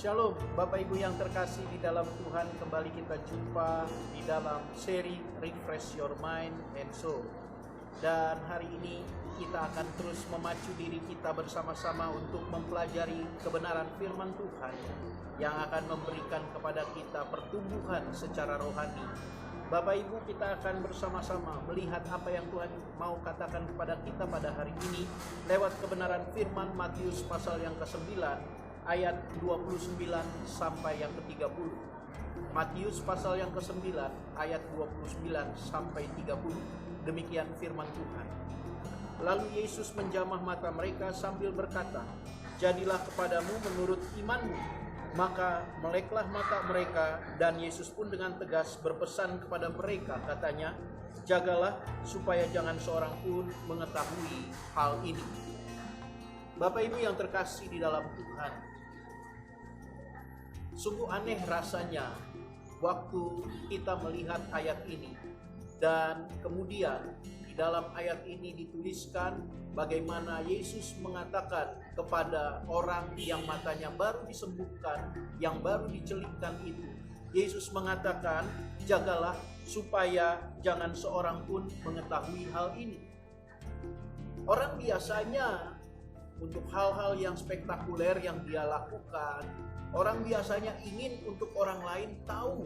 Shalom Bapak Ibu yang terkasih di dalam Tuhan, kembali kita jumpa di dalam seri Refresh Your Mind and Soul. Dan hari ini kita akan terus memacu diri kita bersama-sama untuk mempelajari kebenaran firman Tuhan yang akan memberikan kepada kita pertumbuhan secara rohani. Bapak Ibu, kita akan bersama-sama melihat apa yang Tuhan mau katakan kepada kita pada hari ini lewat kebenaran firman Matius pasal yang ke-9 ayat 29 sampai yang ke-30. Matius pasal yang ke-9 ayat 29 sampai 30. Demikian firman Tuhan. Lalu Yesus menjamah mata mereka sambil berkata, "Jadilah kepadamu menurut imanmu." Maka meleklah mata mereka, dan Yesus pun dengan tegas berpesan kepada mereka, katanya, "Jagalah supaya jangan seorang pun mengetahui hal ini." Bapak Ibu yang terkasih di dalam Tuhan, sungguh aneh rasanya waktu kita melihat ayat ini. Dan kemudian di dalam ayat ini dituliskan bagaimana Yesus mengatakan kepada orang yang matanya baru disembuhkan, yang baru dicelupkan itu. Yesus mengatakan, "Jagalah supaya jangan seorang pun mengetahui hal ini." Orang biasanya untuk hal-hal yang spektakuler yang dia lakukan, orang biasanya ingin untuk orang lain tahu.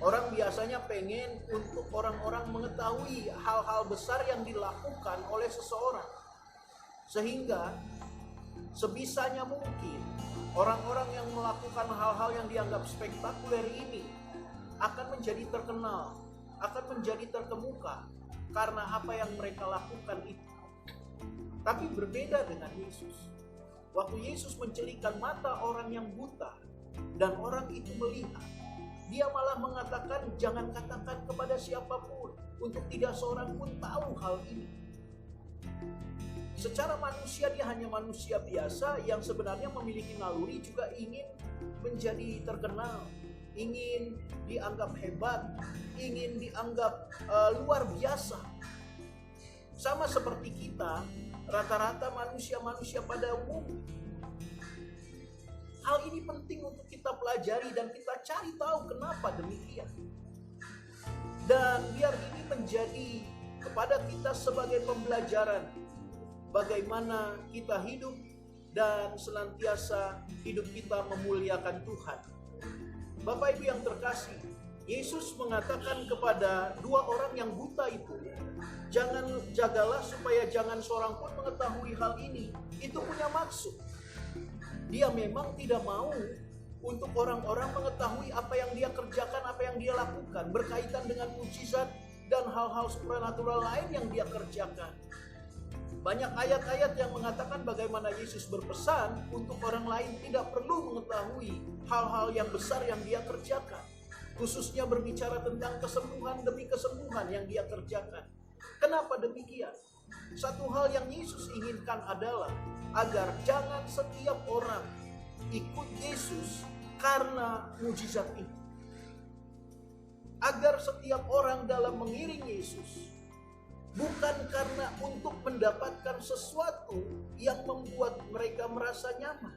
Orang biasanya pengen untuk orang-orang mengetahui hal-hal besar yang dilakukan oleh seseorang. Sehingga sebisanya mungkin orang-orang yang melakukan hal-hal yang dianggap spektakuler ini akan menjadi terkenal, akan menjadi terkemuka karena apa yang mereka lakukan itu. Tapi berbeda dengan Yesus. Waktu Yesus mencelikan mata orang yang buta dan orang itu melihat, dia malah mengatakan, "Jangan katakan kepada siapapun, untuk tidak seorang pun tahu hal ini." Secara manusia dia hanya manusia biasa yang sebenarnya memiliki naluri, juga ingin menjadi terkenal, ingin dianggap hebat, ingin dianggap luar biasa. Sama seperti kita, rata-rata manusia-manusia pada umumnya. Hal ini penting untuk kita pelajari dan kita cari tahu kenapa demikian. Dan biar ini menjadi kepada kita sebagai pembelajaran bagaimana kita hidup dan senantiasa hidup kita memuliakan Tuhan. Bapak Ibu yang terkasih, Yesus mengatakan kepada dua orang yang buta itu, jagalah supaya jangan seorang pun mengetahui hal ini. Itu punya maksud. Dia memang tidak mau untuk orang-orang mengetahui apa yang dia kerjakan, apa yang dia lakukan berkaitan dengan mukjizat dan hal-hal supranatural lain yang dia kerjakan. Banyak ayat-ayat yang mengatakan bagaimana Yesus berpesan untuk orang lain tidak perlu mengetahui hal-hal yang besar yang dia kerjakan. Khususnya berbicara tentang kesembuhan demi kesembuhan yang dia kerjakan. Kenapa demikian? Satu hal yang Yesus inginkan adalah agar jangan setiap orang ikut Yesus karena mujizat itu. Agar setiap orang dalam mengiring Yesus bukan karena untuk mendapatkan sesuatu yang membuat mereka merasa nyaman.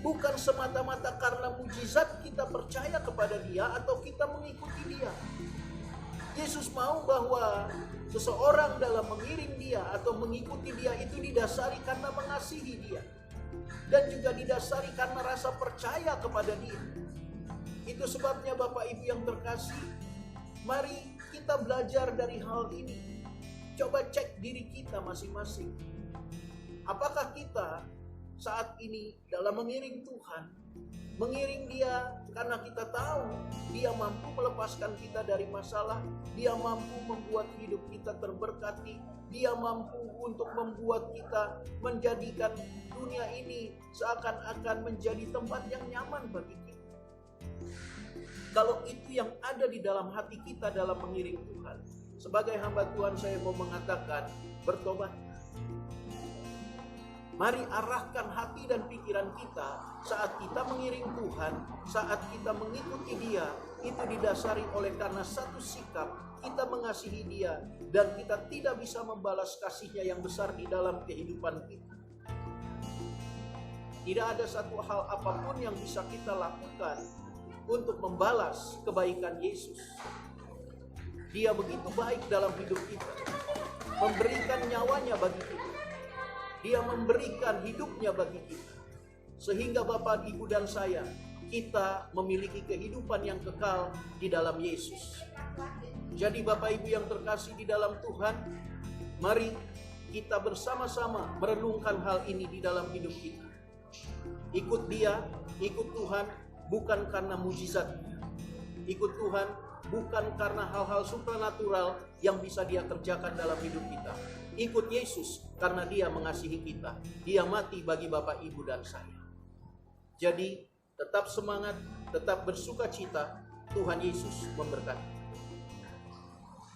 Bukan semata-mata karena mujizat kita percaya kepada dia atau kita mengikuti dia. Yesus mau bahwa seseorang dalam mengiring dia atau mengikuti dia itu didasari karena mengasihi dia. Dan juga didasari karena rasa percaya kepada dia. Itu sebabnya Bapak Ibu yang terkasih, mari kita belajar dari hal ini. Coba cek diri kita masing-masing. Apakah kita saat ini dalam mengiring Tuhan, mengiring dia karena kita tahu dia mampu melepaskan kita dari masalah, dia mampu membuat hidup kita terberkati, dia mampu untuk membuat kita menjadikan dunia ini seakan-akan menjadi tempat yang nyaman bagi kita. Kalau itu yang ada di dalam hati kita dalam mengiring Tuhan, sebagai hamba Tuhan saya mau mengatakan, bertobat. Mari arahkan hati dan pikiran kita saat kita mengiring Tuhan, saat kita mengikuti dia, itu didasari oleh karena satu sikap, kita mengasihi dia, dan kita tidak bisa membalas kasihnya yang besar di dalam kehidupan kita. Tidak ada satu hal apapun yang bisa kita lakukan untuk membalas kebaikan Yesus. Dia begitu baik dalam hidup kita, memberikan nyawanya bagi kita. Dia memberikan hidupnya bagi kita. Sehingga Bapak, Ibu, dan saya, kita memiliki kehidupan yang kekal di dalam Yesus. Jadi Bapak Ibu yang terkasih di dalam Tuhan, mari kita bersama-sama merenungkan hal ini di dalam hidup kita. Ikut Dia, ikut Tuhan, bukan karena mujizatnya. Ikut Tuhan bukan karena hal-hal supranatural yang bisa Dia kerjakan dalam hidup kita. Ikut Yesus karena Dia mengasihi kita. Dia mati bagi Bapak, Ibu, dan saya. Jadi tetap semangat, tetap bersuka cita. Tuhan Yesus memberkati.